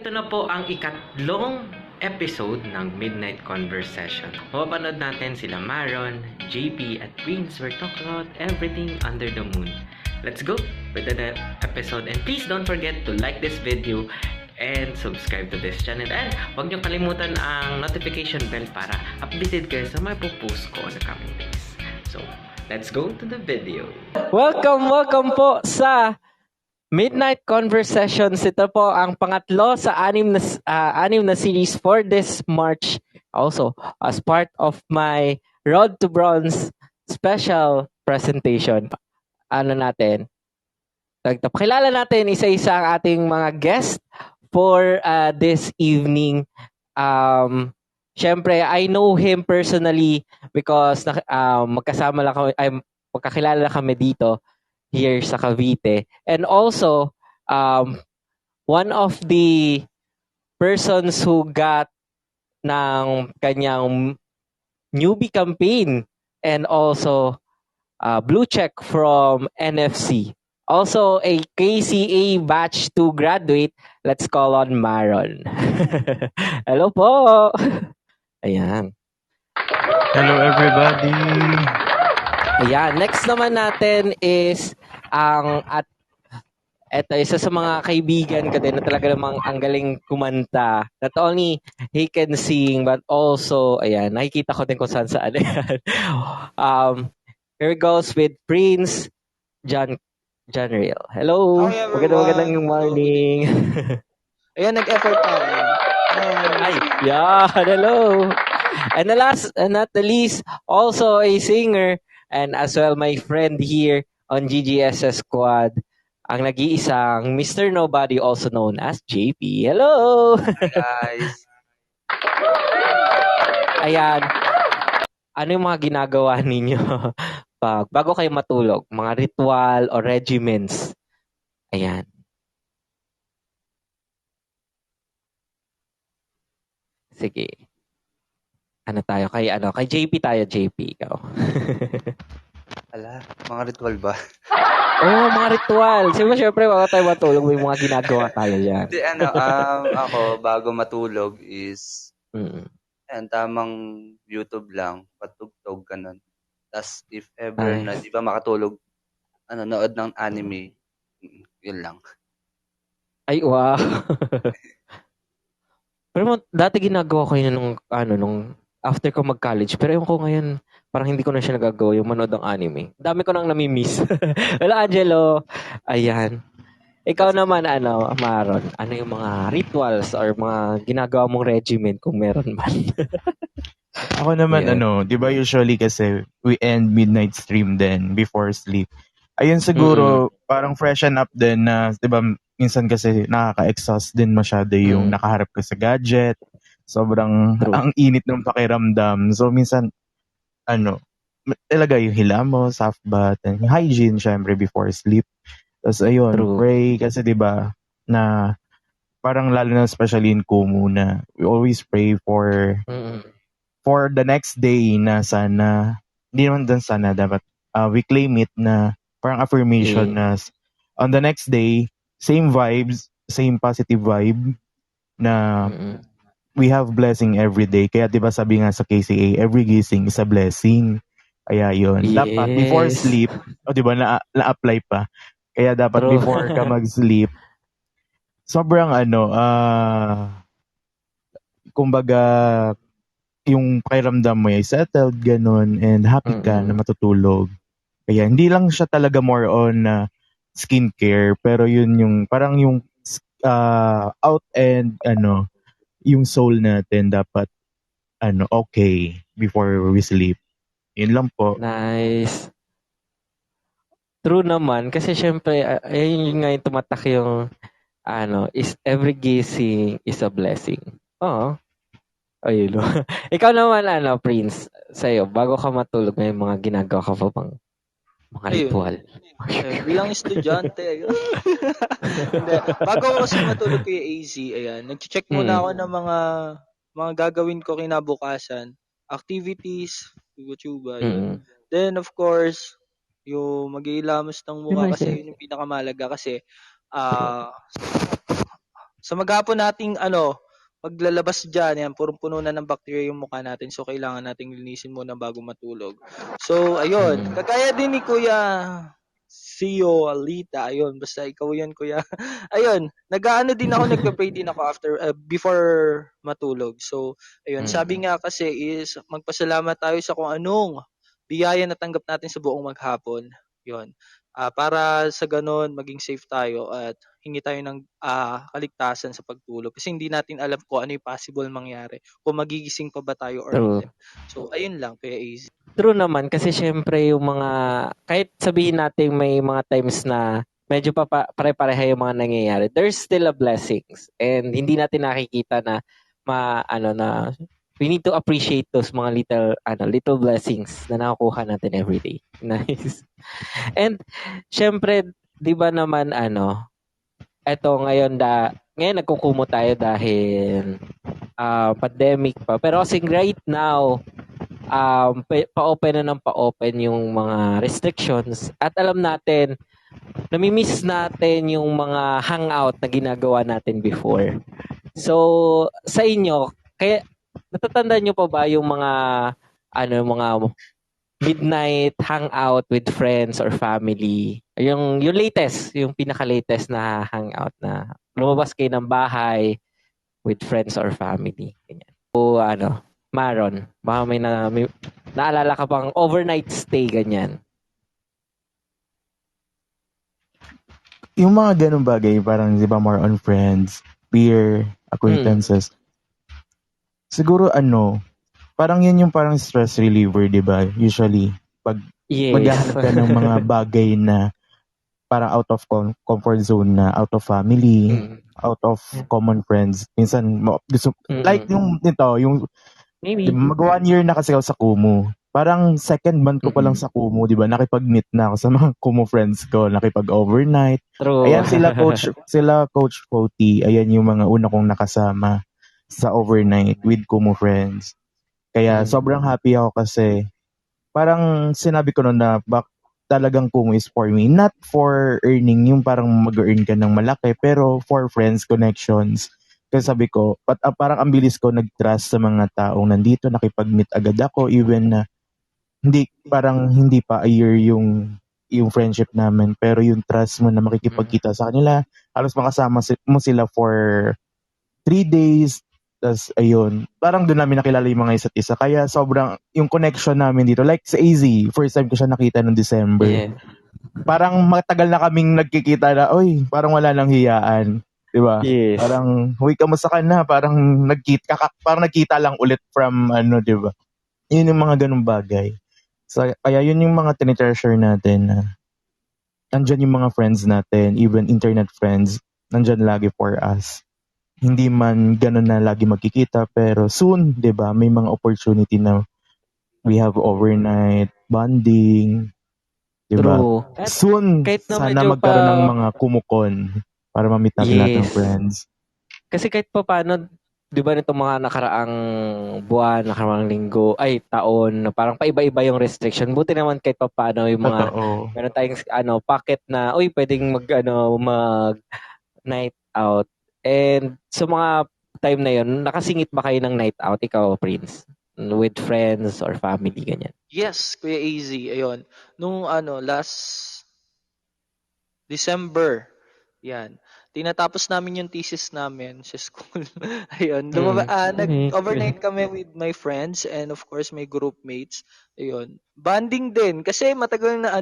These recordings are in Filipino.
ito na po ang ikatlong episode ng Midnight Conversation. Mapapanood natin sila Maron, JP at Prince. We're talking about everything under the moon. Let's go with the episode, and please don't forget to like this video and subscribe to this channel, and huwag niyong kalimutan ang notification bell para updated kayo sa mga post ko on the coming days. So, let's go to the video. Welcome po sa Midnight Conversations. Ito po ang pangatlo sa anim na series for this March. Also, as part of my Road to Bronze special presentation. Pakilala natin isa-isa ang ating mga guest for this evening. Syempre, I know him personally because magkakilala kami dito here sa Cavite. And also, one of the persons who got ng kanyang newbie campaign and also blue check from NFC. Also, a KCA Batch 2 graduate. Let's call on Maron. Hello po! Ayan. Hello everybody! Ayan, next naman natin is eto, isa sa mga kaibigan ko din na talaga namang ang galing kumanta. Not only he can sing, but also, ayan, nakikita ko din kung saan. Here goes with Prince John Real. Hello! Hi, everyone. Magandang morning. Ayan, nag-effort tayo. Ay, yeah, hello! And the last and not the least, also a singer, and as well my friend here on GGSS Squad, ang nag-iisang Mr. Nobody, also known as JP. Hello! Guys. Ayan. Ano yung mga ginagawa ninyo bago kayo matulog? Mga ritual o regimens? Ayan. Sige. Kay JP tayo, JP, ikaw. Ala, mga ritual ba? Mga ritual. Siyempre, bago tayo matulog, may mga ginagawa tayo dyan. Hindi, ako, bago matulog is, tamang YouTube lang, patugtog, ganun. Tas, if ever na, di ba makatulog, nood ng anime, yun lang. Ay, wow. Pero dati ginagawa ko yun nung after ko mag-college. Pero yung ko ngayon, parang hindi ko na siya nagagawa yung manood ng anime. Dami ko nang nami-miss. Wala, Angelo. Ayan. Ikaw naman, Maron, ano yung mga rituals or mga ginagawa mong regimen kung meron man? Ako naman, di ba usually kasi we end midnight stream then before sleep. Ayun siguro, parang freshen up din na, di ba, minsan kasi nakaka-exhaust din masyado yung nakaharap ka sa gadget. Sobrang ang init ng pakiramdam. So, minsan, talaga yung hila mo, soft bath, and hygiene, syempre, before sleep. Tapos, ayun, pray. Kasi, di ba, na parang lalo na especially in Kumu na we always pray for the next day na sana, hindi naman dun sana, dapat we claim it na parang affirmation na on the next day, same vibes, same positive vibe na we have blessing every day. Kaya 'di ba sabi nga sa KCA, every gising is a blessing. Kaya 'yun. Yes. Dapat before sleep, 'di ba na-apply pa. Kaya dapat before ka mag-sleep, sobrang kumbaga yung pakiramdam mo ay settled ganun and happy ka na matutulog. Kaya hindi lang siya talaga more on skincare, pero yun yung parang yung out and yung soul natin dapat okay before we sleep. Yun lang po. Nice. True naman kasi syempre ayun nga yung tumatak yung is every gising is a blessing. Oo. Ayun. Ikaw naman Prince, sa'yo bago ka matulog may mga ginagawa ka pa bang mga ritual? Bilang estudyante, ayun. Bago ako kasi matulog kay AC, ayan, nag-check muna ako ng mga gagawin ko kinabukasan, activities, YouTube, ayun. Then, of course, yung mag-iilamos ng mukha kasi yun yung pinakamalaga kasi sa maghapon nating paglalabas dyan, yan, purong-puno na ng bacteria yung mukha natin. So, kailangan nating linisin muna bago matulog. So, ayun. Kagaya din ni Kuya Sio Alita. Ayun, basta ikaw yan, Kuya. Ayun, nag-aano din ako, nagpa-pray din ako before matulog. So, ayun, sabi nga kasi is magpasalamat tayo sa kung anong biyaya na tanggap natin sa buong maghapon. Yun. Para sa ganun, maging safe tayo at hingi tayo ng kaligtasan sa pagtulog. Kasi hindi natin alam kung ano yung possible mangyari. Kung magigising pa ba tayo or True. hindi. So, ayun lang, Kuya AZ. True naman kasi syempre yung mga kahit sabihin natin may mga times na medyo pare-pareha yung mga nangyayari, there's still a blessings and hindi natin nakikita na na we need to appreciate those mga little blessings na nakukuha natin every day. Nice. And syempre, 'di ba naman eto ngayon nagkukumo tayo dahil pandemic pa. Pero kasi right now pa-open na ng pa-open yung mga restrictions at alam natin nami-miss natin yung mga hangout na ginagawa natin before. So sa inyo, kaya natatandaan nyo pa ba yung mga mga midnight hangout with friends or family? Yung latest, yung pinaka-latest na hangout na lumabas kayo ng bahay with friends or family. Ganyan. O Maron, baka may naalala ka pang overnight stay, ganyan. Yung mga ganung bagay, parang di ba more on friends, peer, acquaintances. Siguro parang yan yung parang stress reliever, di ba? Usually, pag maghahanap ka ng mga bagay na parang out of comfort zone na, out of family, out of common friends. Minsan, gusto, like yung maybe mag 1 year na kasi ako sa Kumu. Parang second month ko pa lang sa Kumu, di ba? Nakipag-meet na ako sa mga Kumu friends ko, nakipag-overnight. True. Ayan sila Coach Foti. Ayan yung mga una kong nakasama sa overnight with Kumu friends. Kaya sobrang happy ako kasi parang sinabi ko noon na talagang Kumu is for me. Not for earning, yung parang mag-earn ka ng malaki, pero for friends, connections. Kasi sabi ko, parang ang bilis ko nag-trust sa mga taong nandito, nakipag-meet agad ako, even na hindi pa a year yung friendship namin, pero yung trust mo na makikipagkita sa kanila, halos makasama mo sila for 3 days, tas ayun, parang doon namin nakilala yung mga isa't isa, kaya sobrang yung connection namin dito, like sa AZ, first time ko siya nakita noong December. Yeah. Parang matagal na kaming nagkikita na, parang wala nang hiyaan. Diba? Yes. Parang, kamusta ka na? Parang nagkita lang ulit from, diba? Yun yung mga ganung bagay. So, kaya yun yung mga tinitreasure natin na nandyan yung mga friends natin, even internet friends, nandyan lagi for us. Hindi man ganun na lagi magkikita, pero soon, diba? May mga opportunity na we have overnight bonding, diba? True. Soon, sana magkaroon ng mga kumukon para ma-meet natin lahat ng friends. Kasi kahit pa paano, di ba nitong mga nakaraang buwan, nakaraang linggo, taon, parang paiba-iba yung restriction. Buti naman kahit pa paano yung mga, meron tayong packet na, pwedeng mag night out. And sa mga time na yun, nakasingit ba kayo ng night out, ikaw, Prince? With friends or family, ganyan? Yes, Kuya AZ, ayun. Nung last December, yan. Tinatapos namin yung thesis namin sa school. Ayun. Nag-overnight kami with my friends and of course my group mates. Ayun. Bonding din kasi matagal na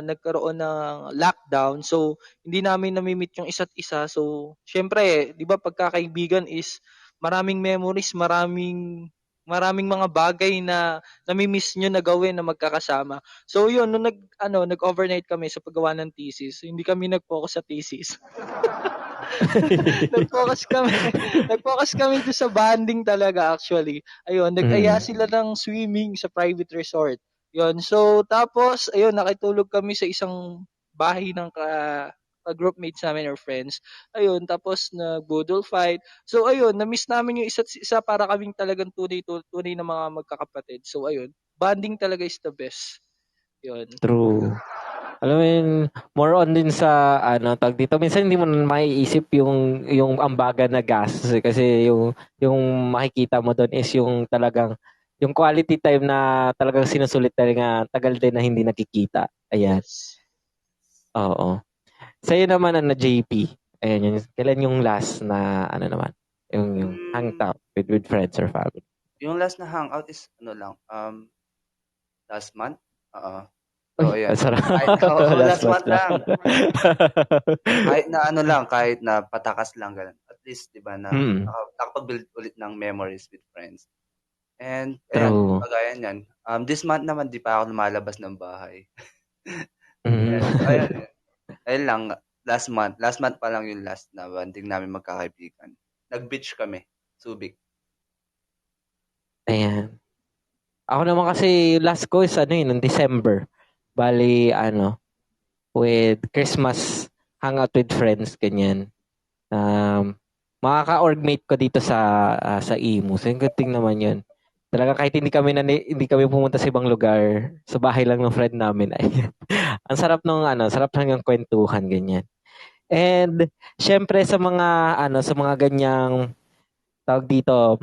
nagkaroon ng lockdown. So, hindi namin nami-meet yung isa't isa. So, syempre, 'di ba pagkakaibigan is maraming memories, maraming mga bagay na nami-miss nyo na gawin na magkakasama. So yun, nung nag-overnight kami sa paggawa ng thesis, hindi kami nag-focus sa thesis. nag-focus kami doon sa bonding talaga actually. Ayun, nag-aya sila ng swimming sa private resort. Yun, so tapos, ayun, nakitulog kami sa isang bahay ng groupmates namin or friends. Ayun, tapos nag-budol fight. So ayun, na-miss namin yung isa't isa, para kaming talagang tunay na mga magkakapatid. So ayun, bonding talaga is the best. Yun. True. Alam mo yun, more on din sa tawag dito. Minsan hindi mo na maiisip yung ambagan na gastos kasi yung makikita mo doon is yung talagang yung quality time na talagang sinusulit talaga tagal din na hindi nakikita. Ayan. Yes. Oo. Sa'yo naman JP. Ayan yun. Kailan yung last na naman? Yung hangout with friends or family. Yung last na hangout is last month. So, ayan. Sarap. Last month lang. Kahit na patakas lang ganun. At least, 'di ba, na nakapag-build ulit ng memories with friends. And ayan, kagaya niyan. This month naman di pa ako lumalabas ng bahay. Ayun lang, last month pa lang yung last na banding namin magkakaibigan. Nag-beach kami, Subic. Ayan. Ako naman kasi last ko is noong December. Bali, with Christmas hangout with friends, ganyan. Mga ka-orgmate ko dito sa Imus. Yung good thing naman yun. Talaga kahit hindi kami pumunta sa ibang lugar, sa bahay lang ng friend namin. Ayan. Ang sarap sarap ng kwentuhan, ganyan. And, syempre sa mga ganyang, tawag dito,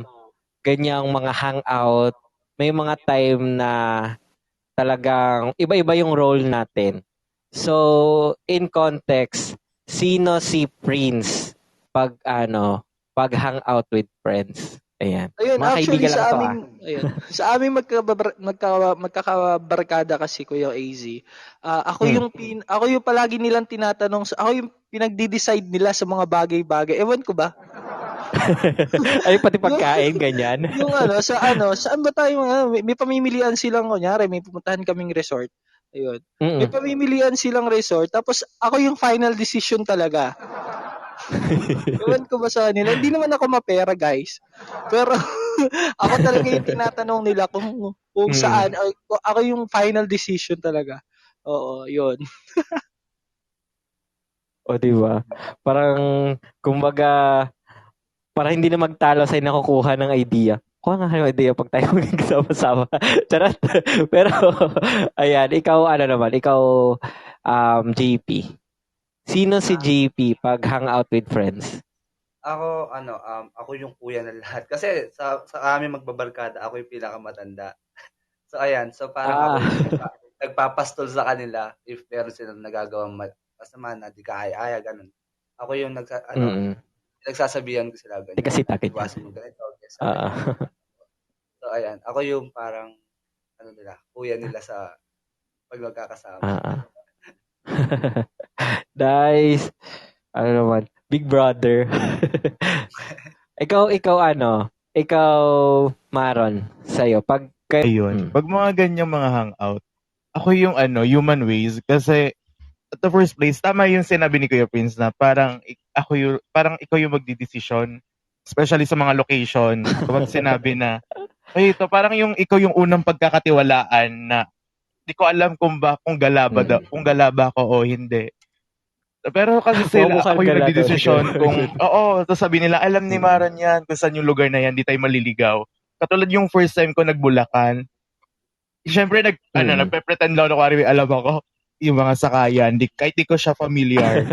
ganyang mga hangout, may mga time na talagang iba-iba yung role natin. So, in context, sino si Prince pag hangout with friends? Ayan. Ayun, mga actually kaibigan lang sa to, aming sa aming magkakabarkada kasi Kuya AZ. Ako yung palagi nilang tinatanong, ako yung pinagdi-decide nila sa mga bagay-bagay. Ewan ko ba? Ay, pati pagkain, ganyan. Yung saan ba tayo may pamimilian silang kunyari, may pupuntahan kaming resort. Ayun. May pamimilian silang resort, tapos ako yung final decision talaga. Ewan ko ba sa kanila? Hindi naman ako mapera, guys. Pero ako talaga yung tinatanong nila kung saan. Ako yung final decision talaga. Oo, yun. O, diba? Parang, kumbaga, para hindi na magtalo sa'yo nakukuha ng idea. Kuha nga kayo idea pag tayo magsama-sama. Charot. Pero, ayan, ikaw, JP. Sino si JP pag hangout with friends? Ako, ako yung kuya ng lahat. Kasi sa amin magbabarkada, ako yung pinakamatanda. So, ayan. So, parang ako yung nagpapastol sa kanila if meron silang nagagawang masama na di kaaya-aya, ganun. Ako yung nagsasabihan ko sila ganyan. Kasi takit ka. So, ayan. Ako yung parang, kuya nila sa pag magkakasama. Nice. Naman? Big brother. Ikaw, Maron, sa'yo. Pag mga ganyang mga hangout, ako yung human ways kasi at the first place, tama yung sinabi ni Kuya Prince na parang ikaw yung magdidesisyon, especially sa mga location. Kapag sinabi na, ito parang ikaw yung unang pagkakatiwalaan na di ko alam kung galaba ko o hindi. Pero kasi ako yung nagdidesisyon kung, sasabihin nila, alam ni Maran yan, kung saan yung lugar na yan, di tayo maliligaw. Katulad yung first time ko nagbulakan, syempre nagpe-pretend lang ako, alam ako, yung mga sakayan, kahit di ko siya familiar.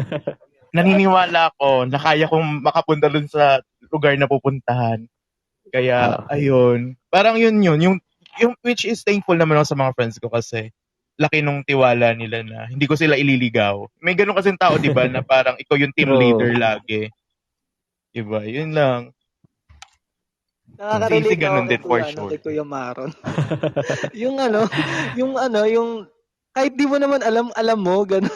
Naniniwala ako na kaya kong makapunta dun sa lugar na pupuntahan. Kaya, ayun. Parang yun, yung which is thankful naman ako sa mga friends ko kasi laki nung tiwala nila na hindi ko sila ililigaw. May ganun kasing tao, di ba, na parang ikaw yung team leader lagi. Diba? Yun lang. Nakaka-relate ganun din for sure. Kay Kuya Maron. yung kahit di mo naman alam mo, ganun.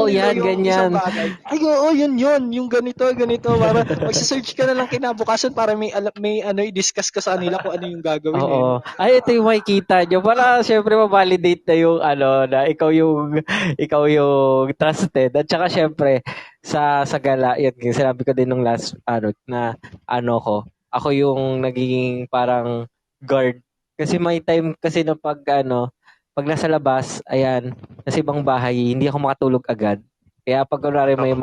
Yan, ganyan. Ay, yun. Yung ganito. Para magsa-search ka na lang kinabukasan para may i-discuss ka sa kanila kung ano yung gagawin. Oo. Ay, ito yung makikita nyo. Para syempre ma-validate na yung na ikaw yung trusted. At saka syempre, sa gala, yun, sinabi ko din nung last, ako yung nagiging parang guard. Kasi may time kasi na pag nasa labas, ayan, nasa ibang bahay, hindi ako makatulog agad. Kaya pag kunwari may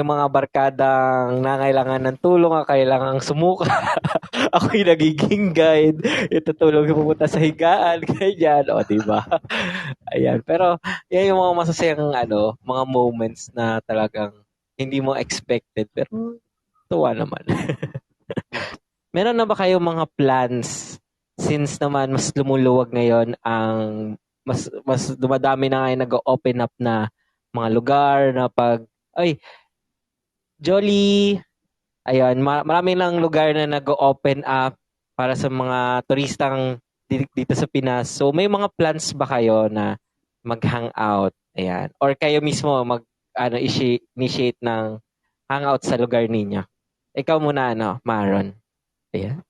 mga barkadang nangailangan ng tulong, kailangang sumuka, ako yung nagiging guide, itutulog pupunta sa higaan, ganyan, o, diba? Ayan, pero yan yung mga masasayang, mga moments na talagang hindi mo expected, pero tuwa naman. Meron na ba kayo mga plans since naman mas lumuluwag ngayon ang mas dumadami na ngayon nag-open up na mga lugar na Jolly, ayun, marami lang lugar na nag-open up para sa mga turistang dito sa Pinas. So may mga plans ba kayo na mag-hangout? Ayan. Or kayo mismo initiate ng hangout sa lugar ninyo? Ikaw muna, Maron. Ayan.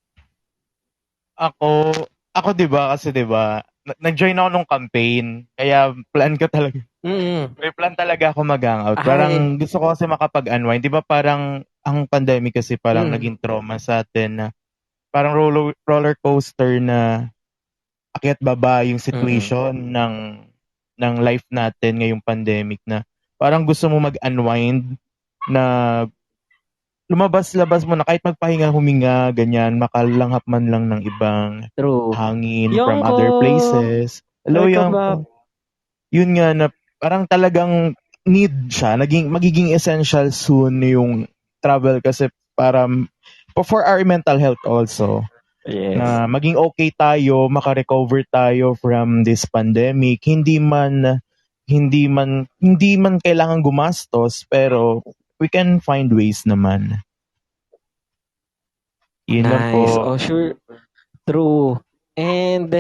Ako 'di ba kasi 'di ba, nag-join ako nung campaign. Kaya plan ko talaga. May plan talaga ako mag-hangout. Parang gusto ko kasi makapag-unwind. 'Di ba parang ang pandemic kasi parang naging trauma sa atin na parang roller coaster na akyat baba yung situation ng life natin ngayong pandemic na parang gusto mo mag-unwind na lumabas-labas mo na kahit magpahinga, huminga, ganyan, makalanghap man lang ng ibang hangin from other places. Hello, yun nga na parang talagang need siya. Magiging essential soon yung travel kasi para for our mental health also. Yes. Na maging okay tayo, maka-recover tayo from this pandemic. Hindi man kailangan gumastos, pero we can find ways naman. Yun lang po. Nice. Oh, sure. True. And,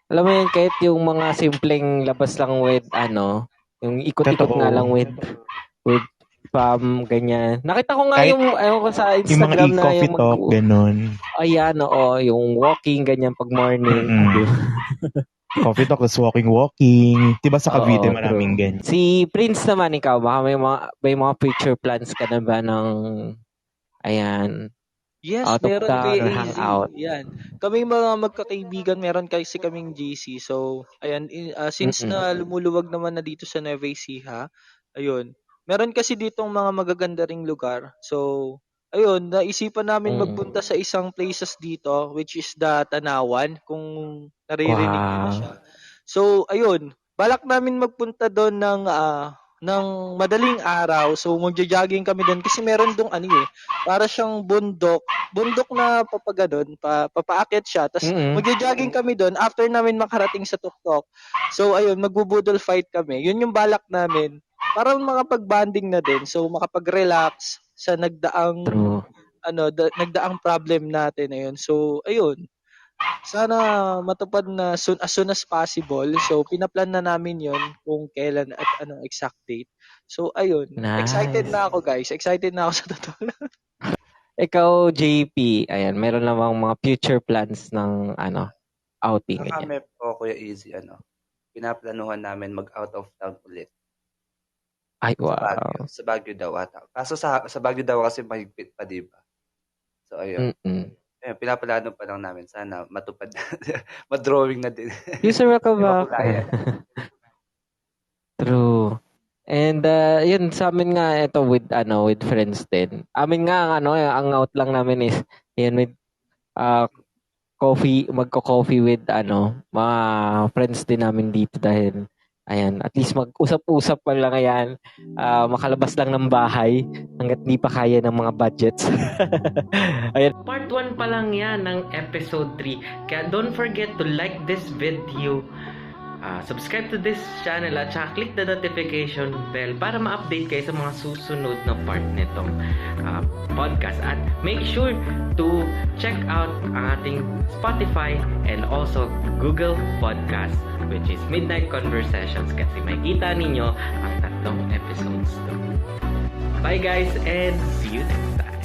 alam mo yun, kahit yung mga simpleng labas lang with, yung ikot-ikot Totoo. nga lang with ganyan. Nakita ko nga Kahit yung, ko sa Yung mga Instagram na coffee yung talk, ganun. Ayan, yung walking, ganyan, pag morning. Coffee talk, tas walking. Diba sa Cavite maraming ganyan. Si Prince naman, ikaw, baka may mga future plans ka na ba ng, ayan, Yes, out of meron town kay or AZ. hangout? Yan. Kami mga magkakaibigan, meron kasi kaming GC. So, ayan, since na lumuluwag naman na dito sa Nueva Ecija, ayun, meron kasi ditong mga magaganda ring lugar. So, ayun, naisipan namin magpunta sa isang places dito, which is the Tanawan, kung naririnig niyo na siya. So, ayun, balak namin magpunta doon ng madaling araw. So, magja-jogging kami doon kasi meron dong para siyang bundok na papaakyat siya. Tapos magja-jogging kami doon after namin makarating sa tuktok. So, ayun, magbubudol fight kami. Yun yung balak namin. Para makapag-banding na din. So, makapag-relax sa nagdaang problem natin ayun. So, ayun. Sana matupad na as soon as possible. So, pinaplan na namin yon kung kailan at anong exact date. So, ayun. Nice. Excited na ako, guys. Excited na ako sa totoo lang. Ikaw, JP, ayan, meron namang mga future plans ng, outing. Kami po, Kuya Easy, pinaplanuhan namin mag-out of town ulit. Ay, wow. Sa Baguio daw ata. Kaso sa Baguio daw kasi mahigpit pa, diba? So, ayun. Pinaplano pa lang namin. Sana matupad na. Madrawing na din. User ka ba? True. And yun sa amin nga ito with friends din. Amin nga ang out lang namin is yun with magko-coffee with mga friends din namin dito dahil ayan, at least mag-usap-usap pa lang ayan, makalabas lang ng bahay hanggat hindi pa kaya ng mga budgets. Ayan. Part 1 pa lang yan ng episode 3. Kaya don't forget to like this video, subscribe to this channel at saka click the notification bell para ma-update kayo sa mga susunod na part nitong podcast. At make sure to check out ang ating Spotify and also Google Podcast, which is Midnight Conversations, kasi makikita ninyo ang 3 episodes doon. Bye guys and see you next time.